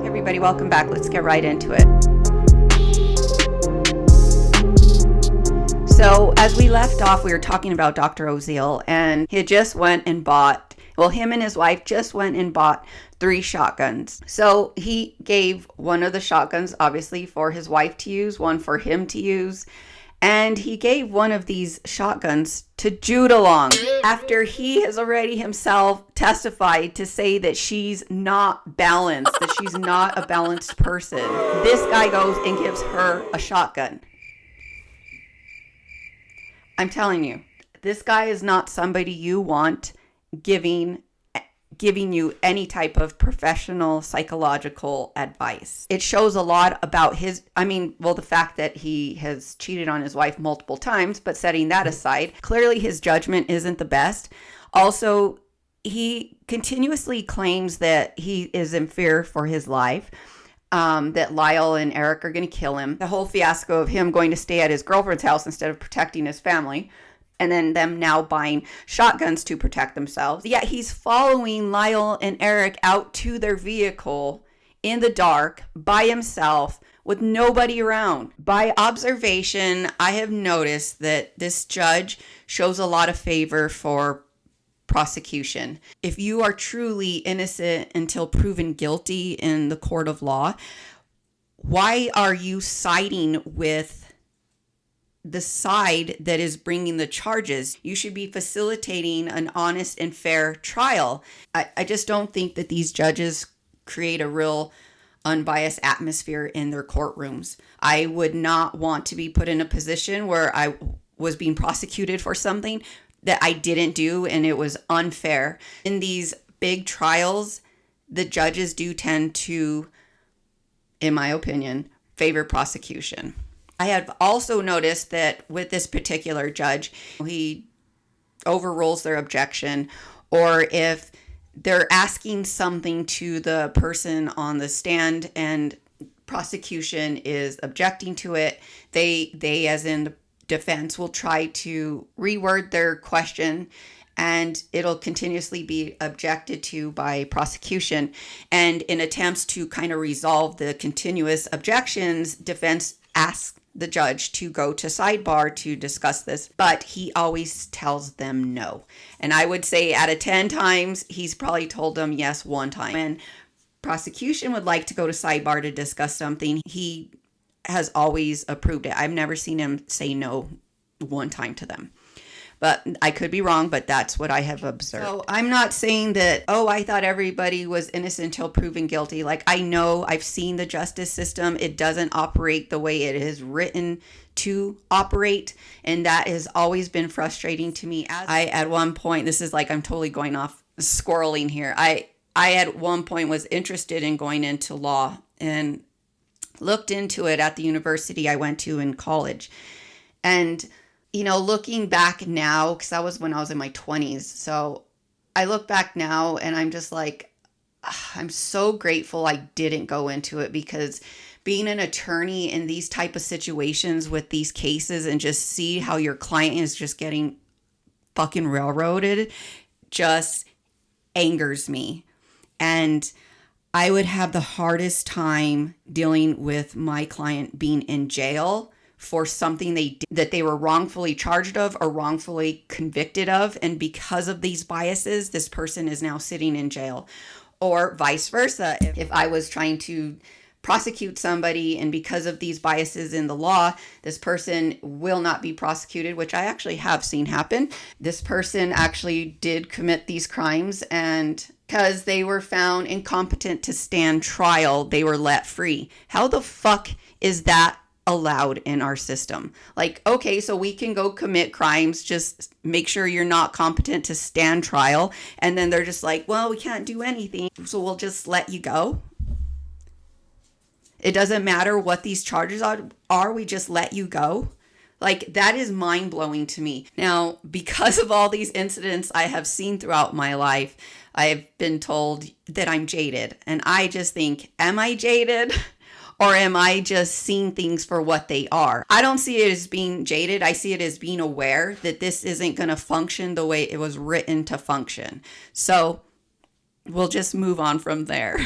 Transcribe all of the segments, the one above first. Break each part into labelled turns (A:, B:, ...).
A: Hey everybody, welcome back. Let's get right into it. So as we left off, we were talking about Dr. Oziel, and he just went and bought, him and his wife just went and bought 3 shotguns. So he gave one of the shotguns, obviously, for his wife to use, one for him to use. And he gave one of these shotguns to Jude along after he has already himself testified to say that she's not balanced, that she's not a balanced person. This guy goes and gives her a shotgun. I'm telling you, this guy is not somebody you want giving you any type of professional psychological advice. It shows a lot about the fact that he has cheated on his wife multiple times, but setting that aside, clearly his judgment isn't the best. Also, he continuously claims that he is in fear for his life, that Lyle and Eric are going to kill him. The whole fiasco of him going to stay at his girlfriend's house instead of protecting his family. And then them now buying shotguns to protect themselves. Yet he's following Lyle and Eric out to their vehicle in the dark by himself with nobody around. By observation, I have noticed that this judge shows a lot of favor for prosecution. If you are truly innocent until proven guilty in the court of law, why are you siding with the side that is bringing the charges? You should be facilitating an honest and fair trial. I just don't think that these judges create a real unbiased atmosphere in their courtrooms. I would not want to be put in a position where I was being prosecuted for something that I didn't do and it was unfair. In these big trials, the judges do tend to, in my opinion, favor prosecution. I have also noticed that with this particular judge, he overrules their objection, or if they're asking something to the person on the stand and prosecution is objecting to it, they as in the defense will try to reword their question, and it'll continuously be objected to by prosecution. And in attempts to kind of resolve the continuous objections, defense asks the judge to go to sidebar to discuss this, but he always tells them no. And I would say out of 10 times, he's probably told them yes 1 time. When prosecution would like to go to sidebar to discuss something, he has always approved it. I've never seen him say no 1 time to them. But I could be wrong, but that's what I have observed. So I'm not saying that, I thought everybody was innocent until proven guilty. Like, I know I've seen the justice system. It doesn't operate the way it is written to operate. And that has always been frustrating to me. At one point, this is like I'm totally going off squirreling here. I at one point was interested in going into law and looked into it at the university I went to in college. And looking back now, because that was when I was in my 20s. So I look back now and I'm just like, I'm so grateful I didn't go into it, because being an attorney in these type of situations with these cases and just see how your client is just getting fucking railroaded just angers me. And I would have the hardest time dealing with my client being in jail for something that they were wrongfully charged of or wrongfully convicted of. And because of these biases, this person is now sitting in jail. Or vice versa. If I was trying to prosecute somebody and because of these biases in the law, this person will not be prosecuted, which I actually have seen happen. This person actually did commit these crimes, and because they were found incompetent to stand trial, they were let free. How the fuck is that allowed in our system? Like, okay, so we can go commit crimes, just make sure you're not competent to stand trial, and then they're just like, well, we can't do anything, so we'll just let you go. It doesn't matter what these charges are, we just let you go. Like, that is mind-blowing to me. Now, because of all these incidents I have seen throughout my life, I've been told that I'm jaded, and I just think, am I jaded? Or am I just seeing things for what they are? I don't see it as being jaded. I see it as being aware that this isn't going to function the way it was written to function. So we'll just move on from there.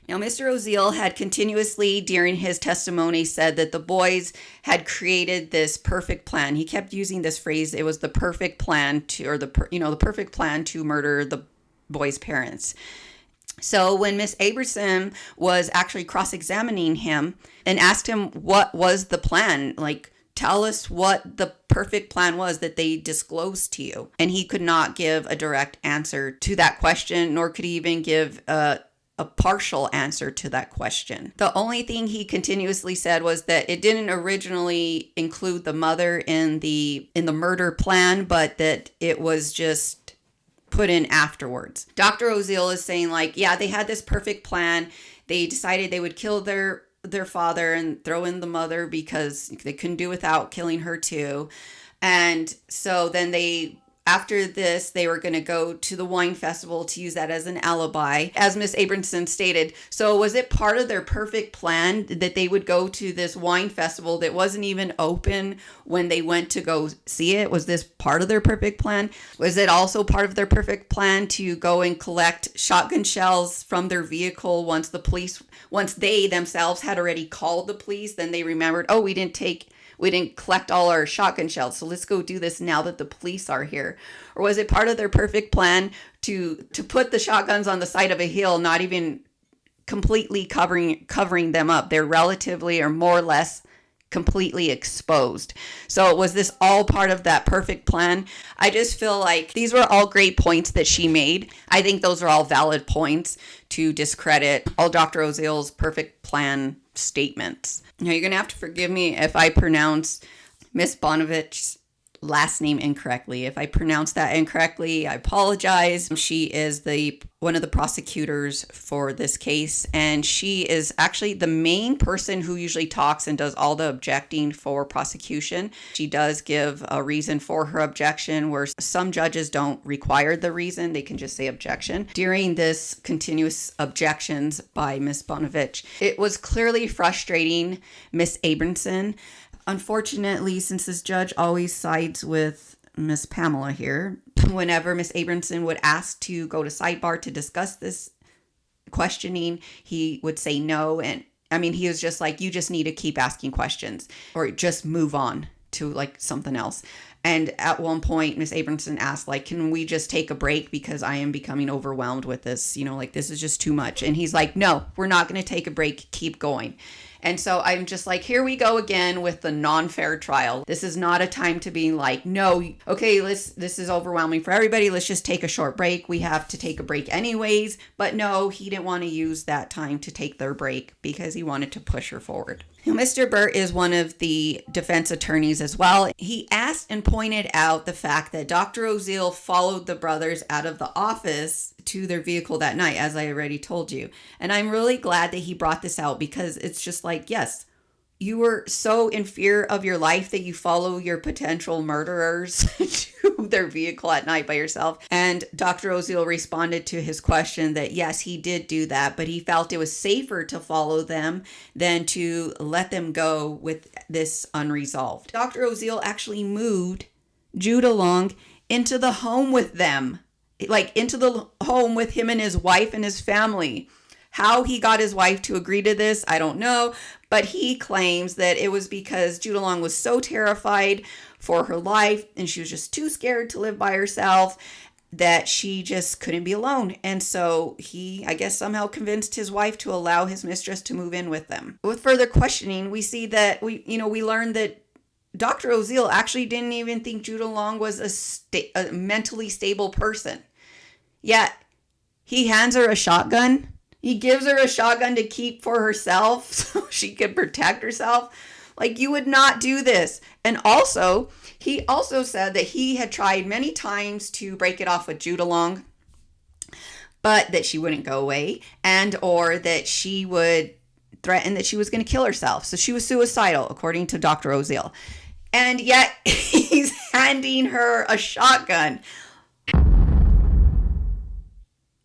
A: Now, Mr. Oziel had continuously, during his testimony, said that the boys had created this perfect plan. He kept using this phrase, it was the perfect plan to, or the perfect plan to murder the boys' parents. So when Miss Abramson was actually cross-examining him and asked him what was the plan, like, tell us what the perfect plan was that they disclosed to you. And he could not give a direct answer to that question, nor could he even give a partial answer to that question. The only thing he continuously said was that it didn't originally include the mother in the murder plan, but that it was just put in afterwards. Dr. Oziel is saying, like, yeah, they had this perfect plan. They decided they would kill their father and throw in the mother because they couldn't do without killing her too. And so then after this, they were going to go to the wine festival to use that as an alibi, as Miss Abramson stated. So was it part of their perfect plan that they would go to this wine festival that wasn't even open when they went to go see it? Was this part of their perfect plan? Was it also part of their perfect plan to go and collect shotgun shells from their vehicle once they themselves had already called the police? Then they remembered, oh, we didn't collect all our shotgun shells, so let's go do this now that the police are here. Or was it part of their perfect plan to put the shotguns on the side of a hill, not even completely covering them up? They're relatively or more or less completely exposed. So was this all part of that perfect plan? I just feel like these were all great points that she made. I think those are all valid points to discredit all Dr. Oziel's perfect plan statements. Now, you're going to have to forgive me if I pronounce Miss Bonovich's last name incorrectly. If I pronounce that incorrectly, I apologize. She is one of the prosecutors for this case, and she is actually the main person who usually talks and does all the objecting for prosecution. She does give a reason for her objection, where some judges don't require the reason. They can just say objection. During this continuous objections by Miss Bonovich, it was clearly frustrating Miss Abramson. Unfortunately, since this judge always sides with Miss Pamela here, whenever Miss Abramson would ask to go to sidebar to discuss this questioning, he would say no. And I mean, he was just like, you just need to keep asking questions or just move on to like something else. And at one point, Miss Abramson asked, like, can we just take a break because I am becoming overwhelmed with this, like this is just too much. And he's like, no, we're not going to take a break. Keep going. And so I'm just like, here we go again with the non-fair trial. This is not a time to be like, no, okay, this is overwhelming for everybody. Let's just take a short break. We have to take a break anyways. But no, he didn't want to use that time to take their break because he wanted to push her forward. Now, Mr. Burt is one of the defense attorneys as well. He asked and pointed out the fact that Dr. Oziel followed the brothers out of the office to their vehicle that night, as I already told you. And I'm really glad that he brought this out because it's just like, yes, you were so in fear of your life that you follow your potential murderers to their vehicle at night by yourself. And Dr. Oziel responded to his question that yes, he did do that, but he felt it was safer to follow them than to let them go with this unresolved. Dr. Oziel actually moved Jude along into the home with them, like into the home with him and his wife and his family. How he got his wife to agree to this, I don't know. But he claims that it was because Jude Long was so terrified for her life and she was just too scared to live by herself that she just couldn't be alone. And so he, I guess, somehow convinced his wife to allow his mistress to move in with them. With further questioning, we see that we learned that Dr. Oziel actually didn't even think Jude Long was a mentally stable person. Yet he hands her a shotgun. He gives her a shotgun to keep for herself so she could protect herself. Like, you would not do this. And also, he also said that he had tried many times to break it off with Jude Long, but that she wouldn't go away, and or that she would threaten that she was going to kill herself. So she was suicidal, according to Dr. Oziel. And yet he's handing her a shotgun.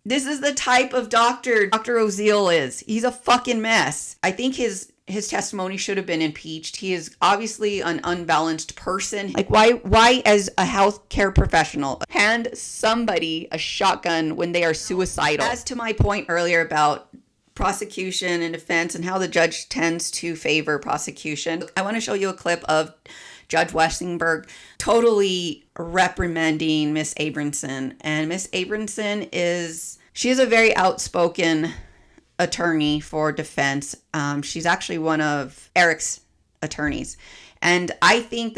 A: This is the type of doctor Dr. Oziel is. He's a fucking mess. I think his testimony should have been impeached. He is obviously an unbalanced person. Like, why as a healthcare professional hand somebody a shotgun when they are suicidal? As to my point earlier about prosecution and defense and how the judge tends to favor prosecution. I want to show you a clip of Judge Westingberg totally reprimanding Miss Abramson. And Miss Abramson she is a very outspoken attorney for defense. She's actually one of Eric's attorneys. And I think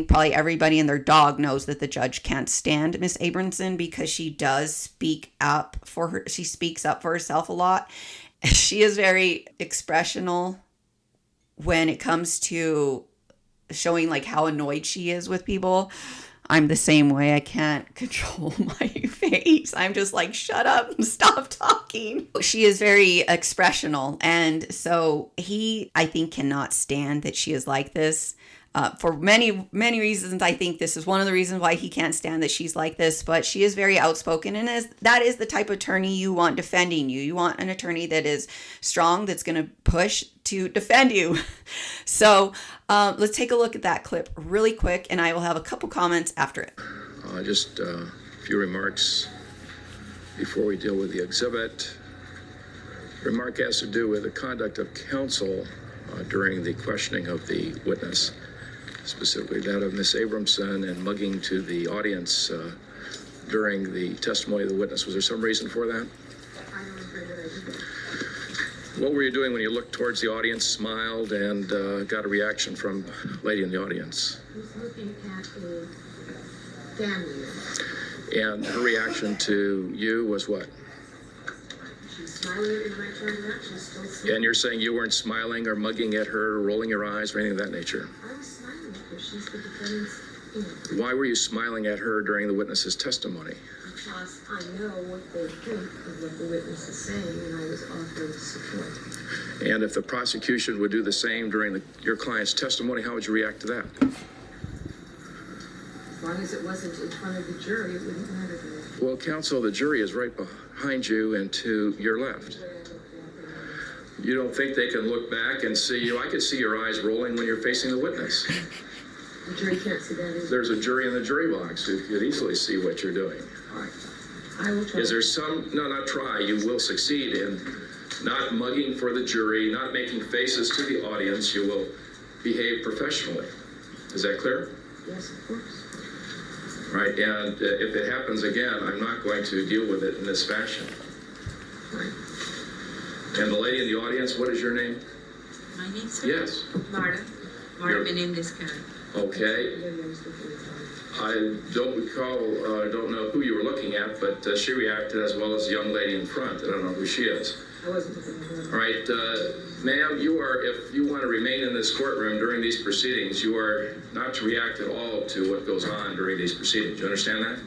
A: probably everybody and their dog knows that the judge can't stand Miss Abramson because she does speak up for her. She speaks up for herself a lot. She is very expressional when it comes to showing like how annoyed she is with people. I'm the same way. I can't control my face. I'm just like, shut up and stop talking. She is very expressional. And so I think, cannot stand that she is like this. For many, many reasons. I think this is one of the reasons why he can't stand that she's like this. But she is very outspoken. And that is the type of attorney you want defending you. You want an attorney that is strong, that's going to push to defend you. So let's take a look at that clip really quick. And I will have a couple comments after it.
B: Just a few remarks before we deal with the exhibit. Remark has to do with the conduct of counsel during the questioning of the witness, specifically that of Miss Abramson, and mugging to the audience during the testimony of the witness. Was there some reason for that? What were you doing when you looked towards the audience, smiled, and got a reaction from a lady in the audience?
C: I was looking at a family member.
B: And her reaction to you was what?
C: She was smiling at me when I turned around. She was still smiling.
B: And you're saying you weren't smiling or mugging at her, or rolling your eyes, or anything of that nature?
C: I was smiling at her. She's the defendant's aunt.
B: Why were you smiling at her during the witness's testimony?
C: Because I know what they think of what the witness is saying, and I was offering support.
B: And if the prosecution would do the same during your client's testimony, how would you react to that?
C: As long as it wasn't in front of the jury, it wouldn't matter to me.
B: Well, counsel, the jury is right behind you and to your left. You don't think they can look back and see you? I could see your eyes rolling when you're facing the witness.
C: The jury can't see that either.
B: There's a jury in the jury box who could easily see what you're doing.
C: All right. I will try.
B: Is there not try, you will succeed in not mugging for the jury, not making faces to the audience. You will behave professionally. Is that clear?
C: Yes, of course.
B: Right, and if it happens again, I'm not going to deal with it in this fashion.
C: Right.
B: And the lady in the audience, what is your name?
D: My name, sir?
B: Yes.
D: Marta Menendez.
B: Okay. I don't recall, don't know who you were looking at, but she reacted as well as the young lady in front. I don't know who she is.
C: I wasn't looking at her.
B: All right, ma'am, if you want to remain in this courtroom during these proceedings, you are not to react at all to what goes on during these proceedings. Do you understand that?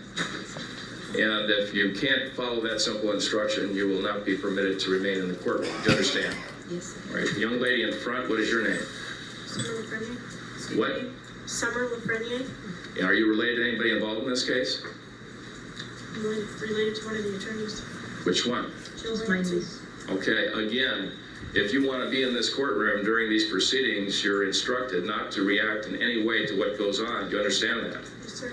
B: And if you can't follow that simple instruction, you will not be permitted to remain in the courtroom. Do you understand?
D: Yes, sir.
B: All right, the young lady in front, what is your name?
D: Summer Lafreniere.
B: What?
D: Summer Lafreniere.
B: Are you related to anybody involved in this case?
D: Related to one of the attorneys.
B: Which one?
C: It's my niece.
B: Okay, again, if you want to be in this courtroom during these proceedings, you're instructed not to react in any way to what goes on. Do you understand that?
D: Yes, sir.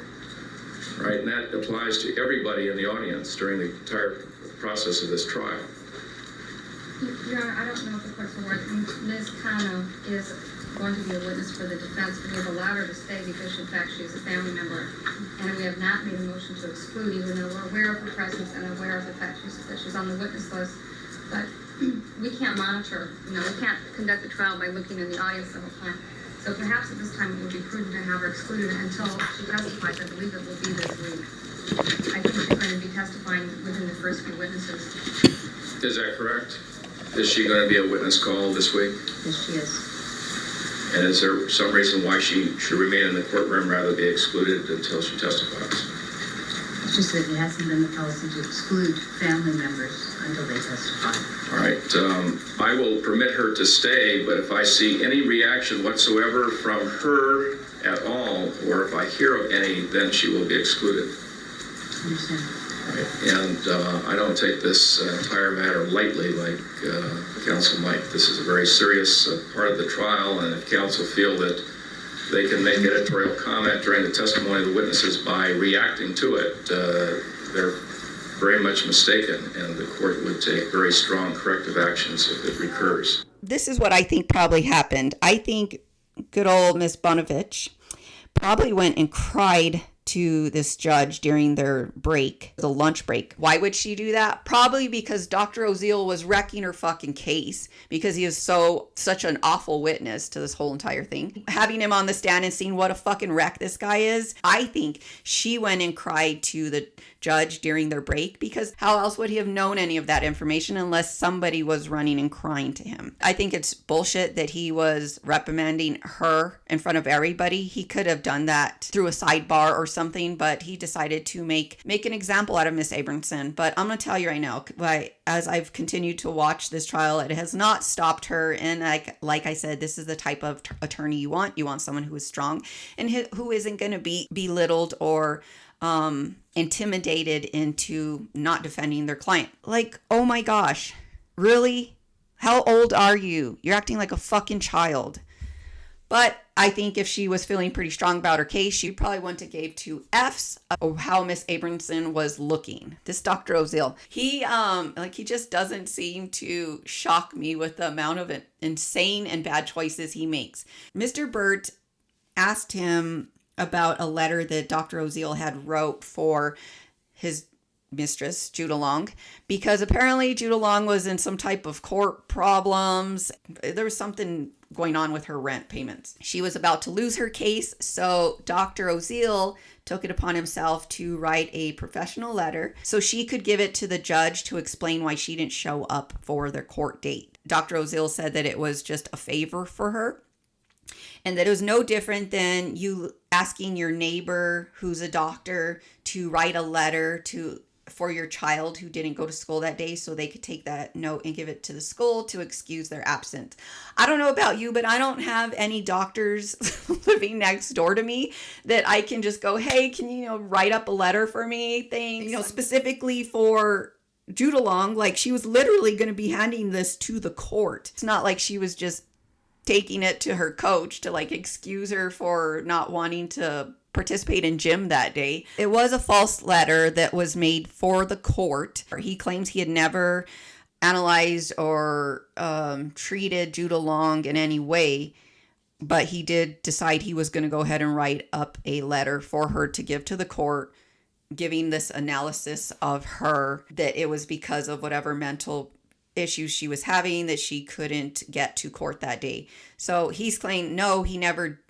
B: Right, and that applies to everybody in the audience during the entire process of this trial.
E: Your Honor, I don't know if the court's aware, Ms. Cano is going to be a witness for the defense, but we have allowed her to stay because, in fact, she is a family member. And we have not made a motion to exclude, even though we're aware of her presence and aware of the fact that she's on the witness list. But we can't monitor, we can't conduct the trial by looking in the audience the whole time. So perhaps at this time it would be prudent to have her excluded until she testifies. I believe it will be this week. I think she's going to be testifying within the first few witnesses.
B: Is that correct? Is she going to be a witness call this week?
E: Yes, she is.
B: And is there some reason why she should remain in the courtroom rather than be excluded until she testifies?
F: It's just that it hasn't been the policy to exclude family members until they testify.
B: All right, I will permit her to stay, but if I see any reaction whatsoever from her at all, or if I hear of any, then she will be excluded.
F: Understand?
B: All right. And I don't take this entire matter lightly like counsel might. This is a very serious part of the trial, and if counsel feel that they can make editorial comment during the testimony of the witnesses by reacting to it, they're very much mistaken, and the court would take very strong corrective actions if it recurs.
A: This is what I think probably happened. I think good old Miss Bonovich probably went and cried to this judge during their break, the lunch break. Why would she do that? Probably because Dr. Oziel was wrecking her fucking case because he is such an awful witness to this whole entire thing. Having him on the stand and seeing what a fucking wreck this guy is, I think she went and cried to the judge during their break, because how else would he have known any of that information unless somebody was running and crying to him? I think it's bullshit that he was reprimanding her in front of everybody. He could have done that through a sidebar or something, but he decided to make an example out of Miss Abramson. But I'm going to tell you right now, as I've continued to watch this trial, it has not stopped her. And like I said, this is the type of attorney you want. You want someone who is strong and who isn't going to be belittled or intimidated into not defending their client. Like, oh my gosh, really? How old are you? You're acting like a fucking child. But I think if she was feeling pretty strong about her case, she probably wouldn't have gave 2 F's of how Miss Abramson was looking. This Dr. Oziel, he just doesn't seem to shock me with the amount of insane and bad choices he makes. Mr. Burt asked him about a letter that Dr. Oziel had wrote for his mistress, Judah Long, because apparently Judah Long was in some type of court problems. There was something going on with her rent payments. She was about to lose her case, so Dr. Oziel took it upon himself to write a professional letter so she could give it to the judge to explain why she didn't show up for their court date. Dr. Oziel said that it was just a favor for her, and that it was no different than you asking your neighbor who's a doctor to write a letter for your child who didn't go to school that day so they could take that note and give it to the school to excuse their absence. I don't know about you, but I don't have any doctors living next door to me that I can just go, hey, can you write up a letter for me? Things, specifically for Judah Long. Like, she was literally going to be handing this to the court. It's not like she was just taking it to her coach to excuse her for not wanting to participate in gym that day. It was a false letter that was made for the court. He claims he had never analyzed or treated Judah Long in any way, but he did decide he was going to go ahead and write up a letter for her to give to the court, giving this analysis of her, that it was because of whatever mental issues she was having that she couldn't get to court that day. So he's claiming no, he never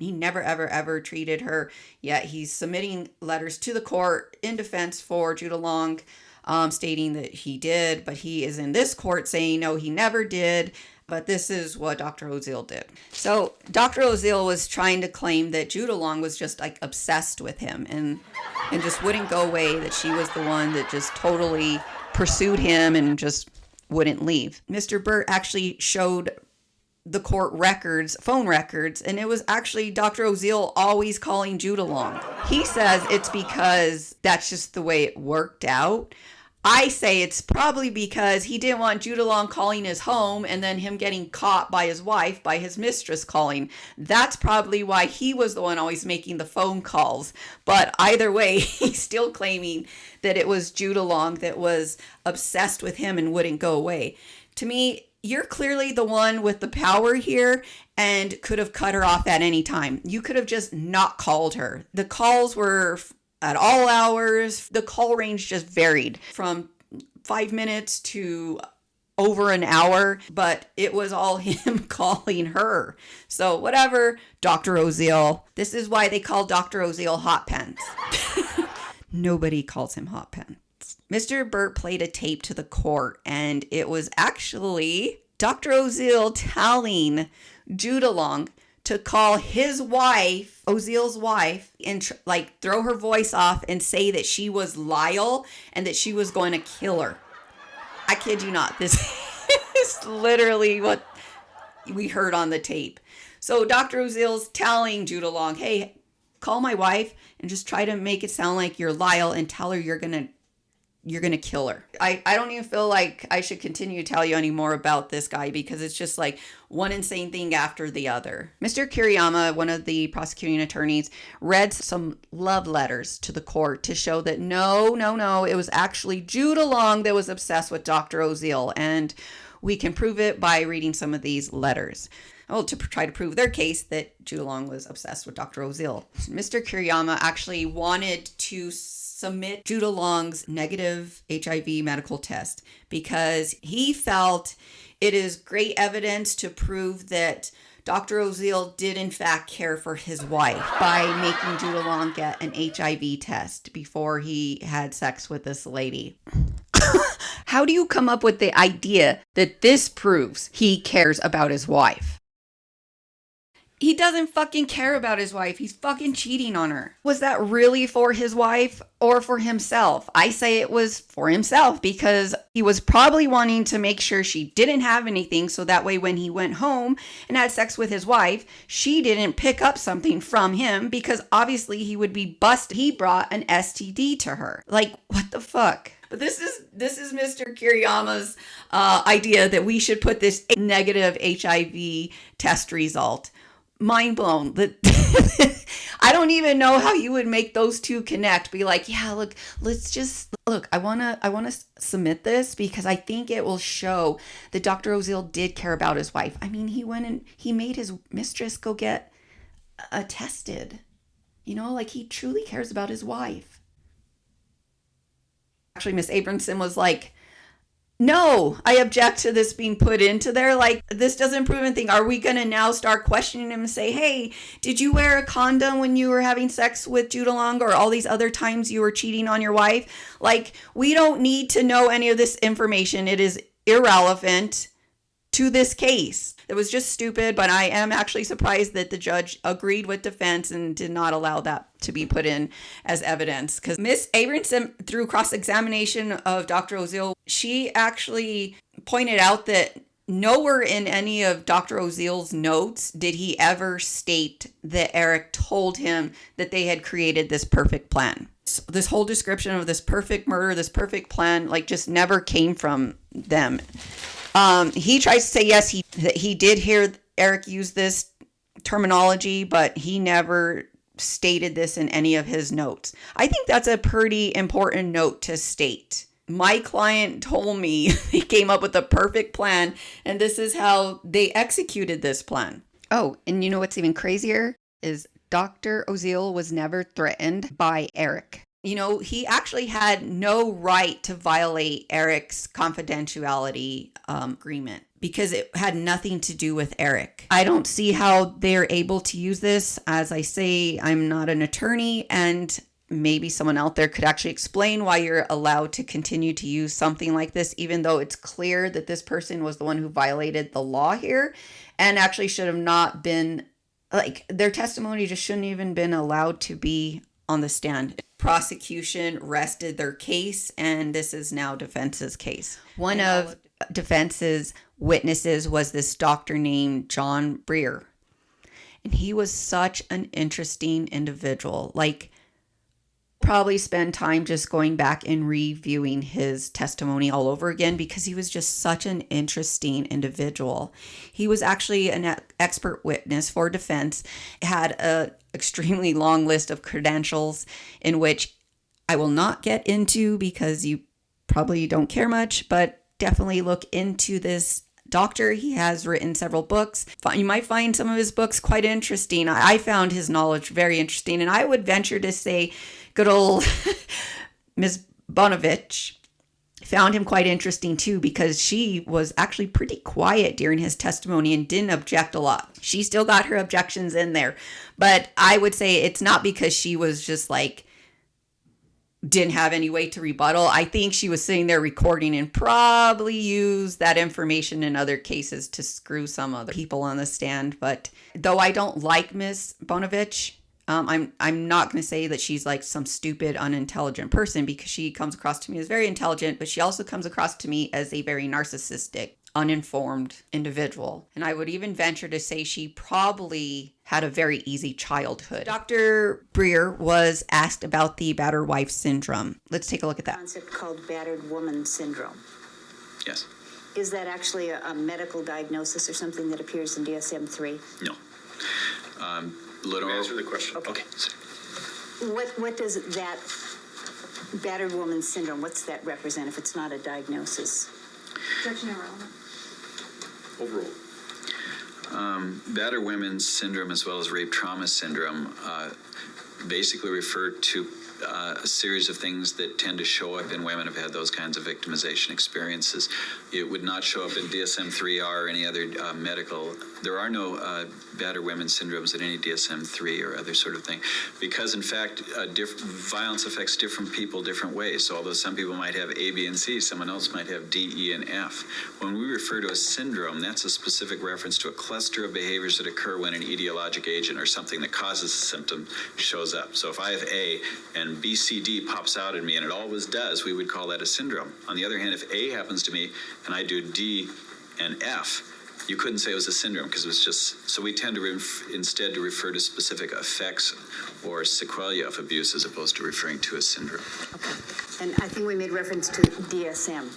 A: ever treated her, yet he's submitting letters to the court in defense for Judah Long, stating that he did, but he is in this court saying no, he never did. But this is what Dr. Oziel did. So Dr. Oziel was trying to claim that Judah Long was just obsessed with him and just wouldn't go away, that she was the one that just totally pursued him and just wouldn't leave. Mr. Burt actually showed the court records, phone records, and it was actually Dr. Oziel always calling Judah Long. He says it's because that's just the way it worked out. I say it's probably because he didn't want Judah Long calling his home and then him getting caught by his wife, by his mistress calling. That's probably why he was the one always making the phone calls. But either way, he's still claiming that it was Judah Long that was obsessed with him and wouldn't go away. To me, you're clearly the one with the power here and could have cut her off at any time. You could have just not called her. The calls were at all hours. The call range just varied from 5 minutes to over an hour, but it was all him calling her. So whatever, Dr. Oziel. This is why they call Dr. Oziel Hot Pants. Nobody calls him Hot Pants. Mr. Burt played a tape to the court, and it was actually Dr. Oziel telling Judah Long to call his wife, Oziel's wife, and throw her voice off and say that she was Lyle and that she was going to kill her. I kid you not. This is literally what we heard on the tape. So Dr. Oziel's telling Judah Long, hey, call my wife and just try to make it sound like you're Lyle and tell her you're going to you're going to kill her. I don't even feel like I should continue to tell you any more about this guy because it's just like one insane thing after the other. Mr. Kiriyama, one of the prosecuting attorneys, read some love letters to the court to show that no, it was actually Jude Long that was obsessed with Dr. Oziel. And we can prove it by reading some of these letters. Well, to try to prove their case that Jude Long was obsessed with Dr. Oziel. Mr. Kiriyama actually wanted to submit Jude Long's negative HIV medical test because he felt it is great evidence to prove that Dr. Oziel did in fact care for his wife by making Jude Long get an HIV test before he had sex with this lady. How do you come up with the idea that this proves he cares about his wife? He doesn't fucking care about his wife. He's fucking cheating on her. Was that really for his wife or for himself? I say it was for himself because he was probably wanting to make sure she didn't have anything so that way when he went home and had sex with his wife, she didn't pick up something from him because obviously he would be busted. He brought an STD to her. Like, what the fuck? But this is Mr. Kiriyama's idea that we should put this negative HIV test result. Mind blown. I don't even know how you would make those two connect. Be like, yeah, look, I want to submit this because I think it will show that Dr. Oziel did care about his wife. I mean, he went and he made his mistress go get tested. You know, like he truly cares about his wife. Actually, Miss Abramson was like, no, I object to this being put into there. Like, this doesn't prove anything. Are we going to now start questioning him and say, hey, did you wear a condom when you were having sex with Jude Long or all these other times you were cheating on your wife? Like, we don't need to know any of this information. It is irrelevant to this case. It was just stupid, but I am actually surprised that the judge agreed with defense and did not allow that to be put in as evidence. Because Miss Abramson, through cross-examination of Dr. Oziel, she actually pointed out that nowhere in any of Dr. Oziel's notes did he ever state that Eric told him that they had created this perfect plan. So this whole description of this perfect murder, this perfect plan, like just never came from them. He tries to say, yes, he did hear Eric use this terminology, but he never stated this in any of his notes. I think that's a pretty important note to state. My client told me he came up with a perfect plan, and this is how they executed this plan. Oh, and you know what's even crazier is Dr. Oziel was never threatened by Eric. You know, he actually had no right to violate Eric's confidentiality agreement because it had nothing to do with Eric. I don't see how they're able to use this. As I say, I'm not an attorney, and maybe someone out there could actually explain why you're allowed to continue to use something like this, even though it's clear that this person was the one who violated the law here and actually should have not been, like, their testimony just shouldn't even been allowed to be on the stand. Prosecution rested their case, and this is now defense's case. One of defense's witnesses was this doctor named John Briere, and he was such an interesting individual. Like, probably spend time just going back and reviewing his testimony all over again because he was just such an interesting individual. He was actually an expert witness for defense, had a extremely long list of credentials in which I will not get into because you probably don't care much, but definitely look into this doctor. He has written several books. You might find some of his books quite interesting. I found his knowledge very interesting, and I would venture to say good old Ms. Bonovich found him quite interesting too, because she was actually pretty quiet during his testimony and didn't object a lot. She still got her objections in there, but I would say it's not because she was just like didn't have any way to rebuttal. I think she was sitting there recording and probably used that information in other cases to screw some other people on the stand. But though I don't like Ms. Bonovich, I'm not going to say that she's like some stupid, unintelligent person, because she comes across to me as very intelligent, but she also comes across to me as a very narcissistic uninformed individual. And I would even venture to say she probably had a very easy childhood. Dr. Briere was asked about the battered wife syndrome. Let's take a look at that.
G: Concept called battered woman syndrome.
H: Yes.
G: Is that actually a medical diagnosis or something that appears in DSM-3?
H: No. Little.
B: Answer the question.
H: Okay.
G: What does that battered woman syndrome, what's that represent if it's not a diagnosis?
E: Judge Narrow.
B: Overall.
H: Battered women's syndrome as well as rape trauma syndrome basically refer to a series of things that tend to show up in women who've had those kinds of victimization experiences. It would not show up in DSM-3R or any other medical. There are no battered women syndromes in any DSM-3 or other sort of thing, because in fact, violence affects different people different ways. So although some people might have A, B, and C, someone else might have D, E, and F. When we refer to a syndrome, that's a specific reference to a cluster of behaviors that occur when an etiologic agent or something that causes a symptom shows up. So if I have A and B, C, D pops out at me, and it always does, we would call that a syndrome. On the other hand, if A happens to me and I do D and F, you couldn't say it was a syndrome because it was just, so we tend to instead to refer to specific effects or sequelae of abuse as opposed to referring to a syndrome.
G: Okay. And I think we made reference to DSM.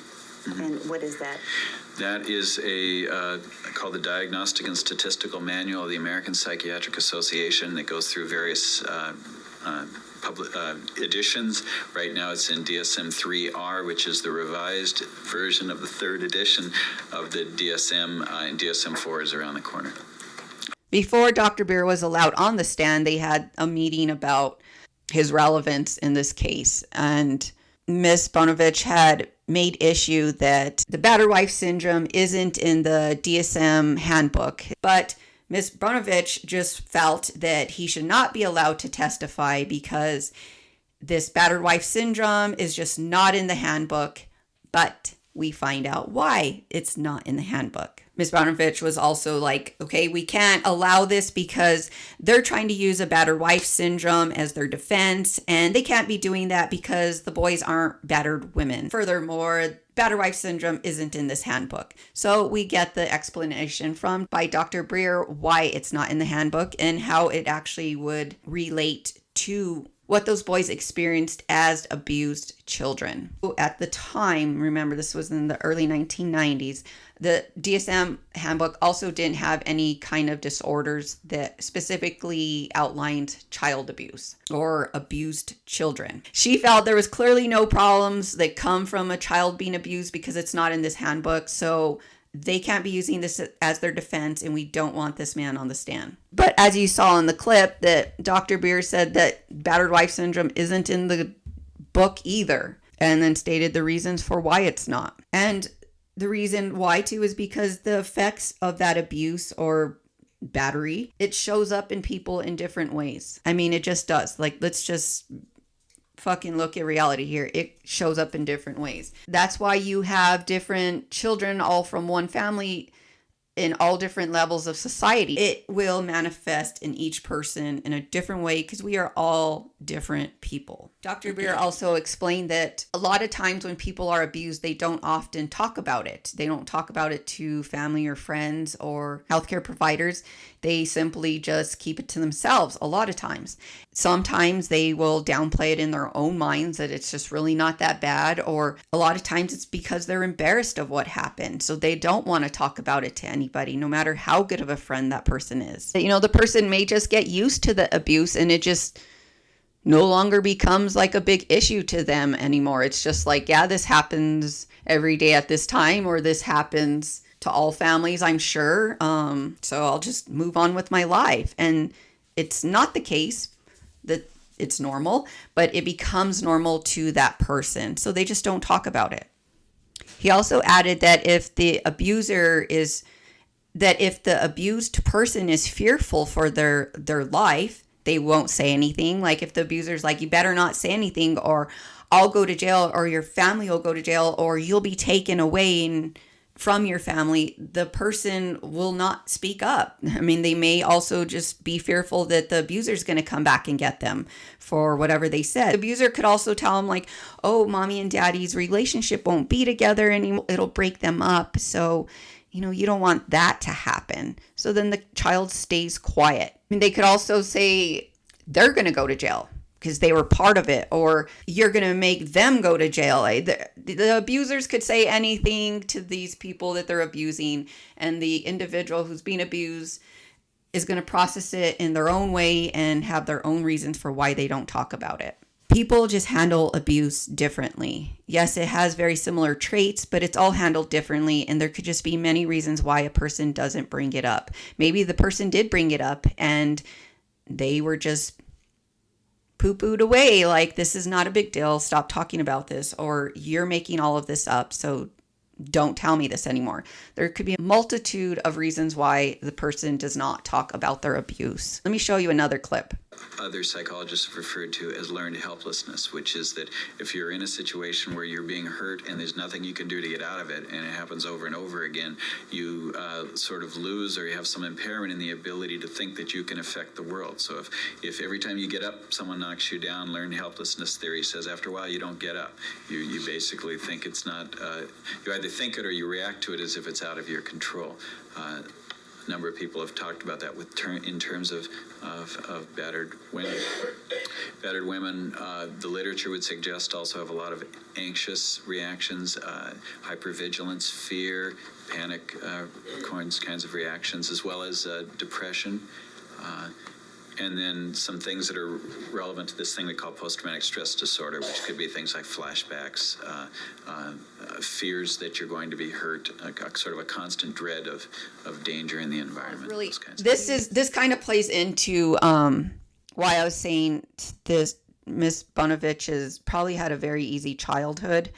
G: And what is that?
H: That is called the Diagnostic and Statistical Manual of the American Psychiatric Association that goes through various editions. Right now it's in DSM-3R, which is the revised version of the third edition of the DSM, and DSM-4 is around the corner.
A: Before Dr. Briere was allowed on the stand, they had a meeting about his relevance in this case. And Ms. Bonovich had made issue that the battered wife syndrome isn't in the DSM handbook, but Ms. Bonovich just felt that he should not be allowed to testify because this battered wife syndrome is just not in the handbook, but we find out why it's not in the handbook. Ms. Bonovich was also like, okay, we can't allow this because they're trying to use a battered wife syndrome as their defense, and they can't be doing that because the boys aren't battered women. Furthermore, battered wife syndrome isn't in this handbook. So we get the explanation by Dr. Briere why it's not in the handbook and how it actually would relate to what those boys experienced as abused children. At the time, remember this was in the early 1990s, the DSM handbook also didn't have any kind of disorders that specifically outlined child abuse or abused children. She felt there was clearly no problems that come from a child being abused because it's not in this handbook, so they can't be using this as their defense, and we don't want this man on the stand. But as you saw in the clip, that Dr. Briere said that battered wife syndrome isn't in the book either, and then stated the reasons for why it's not. And the reason why too is because the effects of that abuse or battery, it shows up in people in different ways. I mean, it just does. Like, let's just fucking look at reality here. It shows up in different ways. That's why you have different children all from one family in all different levels of society. It will manifest in each person in a different way because we are all different people. Dr. Briere also explained that a lot of times when people are abused, they don't often talk about it. They don't talk about it to family or friends or healthcare providers. They simply just keep it to themselves a lot of times. Sometimes they will downplay it in their own minds that it's just really not that bad, or a lot of times it's because they're embarrassed of what happened. So they don't want to talk about it to anybody, no matter how good of a friend that person is. You know, the person may just get used to the abuse and it just no longer becomes like a big issue to them anymore. It's just like, yeah, this happens every day at this time, or this happens to all families, I'm sure. So I'll just move on with my life. And it's not the case that it's normal, but it becomes normal to that person. So they just don't talk about it. He also added that if the abused person is fearful for their life, they won't say anything. Like if the abuser's like, you better not say anything, or I'll go to jail, or your family will go to jail, or you'll be taken away and from your family, the person will not speak up. I mean, they may also just be fearful that the abuser is going to come back and get them for whatever they said. The abuser could also tell them like, oh, mommy and daddy's relationship won't be together anymore. It'll break them up. So, you don't want that to happen. So then the child stays quiet. I mean, they could also say they're going to go to jail because they were part of it, or you're going to make them go to jail. The abusers could say anything to these people that they're abusing, and the individual who's being abused is going to process it in their own way and have their own reasons for why they don't talk about it. People just handle abuse differently. Yes, it has very similar traits, but it's all handled differently, and there could just be many reasons why a person doesn't bring it up. Maybe the person did bring it up and they were just poo-pooed away, like, this is not a big deal, stop talking about this, or you're making all of this up, so don't tell me this anymore. There could be a multitude of reasons why the person does not talk about their abuse. Let me show you another clip.
H: Other psychologists have referred to as learned helplessness, which is that if you're in a situation where you're being hurt and there's nothing you can do to get out of it, and it happens over and over again, you sort of lose, or you have some impairment in the ability to think that you can affect the world. So if every time you get up, someone knocks you down, learned helplessness theory says after a while you don't get up. You basically think it's not, you either think it or you react to it as if it's out of your control. A number of people have talked about that in terms of battered women. Battered women, the literature would suggest, also have a lot of anxious reactions, hypervigilance, fear, panic, kinds of reactions, as well as depression. And then some things that are relevant to this thing we call post-traumatic stress disorder, which could be things like flashbacks, fears that you're going to be hurt, sort of a constant dread of danger in the environment.
A: Really,
H: those kinds of
A: this kind of plays into why I was saying this. Miss Bonovich has probably had a very easy childhood,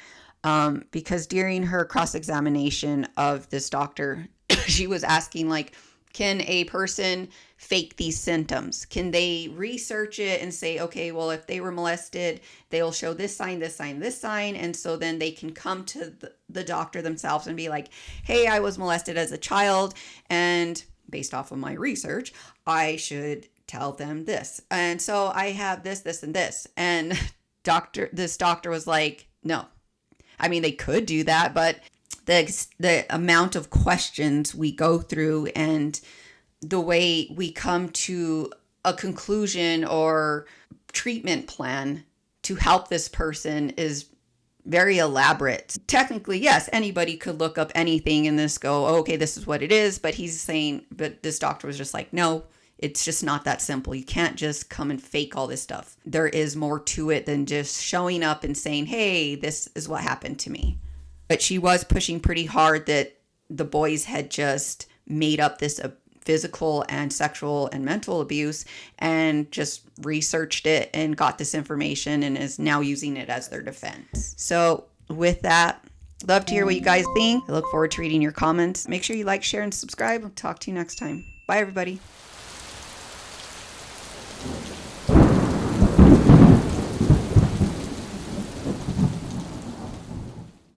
A: because during her cross-examination of this doctor, she was asking, like, can a person fake these symptoms? Can they research it and say, okay, well, if they were molested, they'll show this sign, this sign, this sign. And so then they can come to the doctor themselves and be like, hey, I was molested as a child, and based off of my research, I should tell them this. And so I have this, this, and this. And this doctor was like, no. I mean, they could do that, but the amount of questions we go through and the way we come to a conclusion or treatment plan to help this person is very elaborate. Technically, yes, anybody could look up anything and this go, oh, okay, this is what it is. But this doctor was just like, no, it's just not that simple. You can't just come and fake all this stuff. There is more to it than just showing up and saying, hey, this is what happened to me. But she was pushing pretty hard that the boys had just made up this physical and sexual and mental abuse and just researched it and got this information and is now using it as their defense. So with that, love to hear what you guys think. I look forward to reading your comments. Make sure you like, share, and subscribe. I'll talk to you next time. Bye, everybody.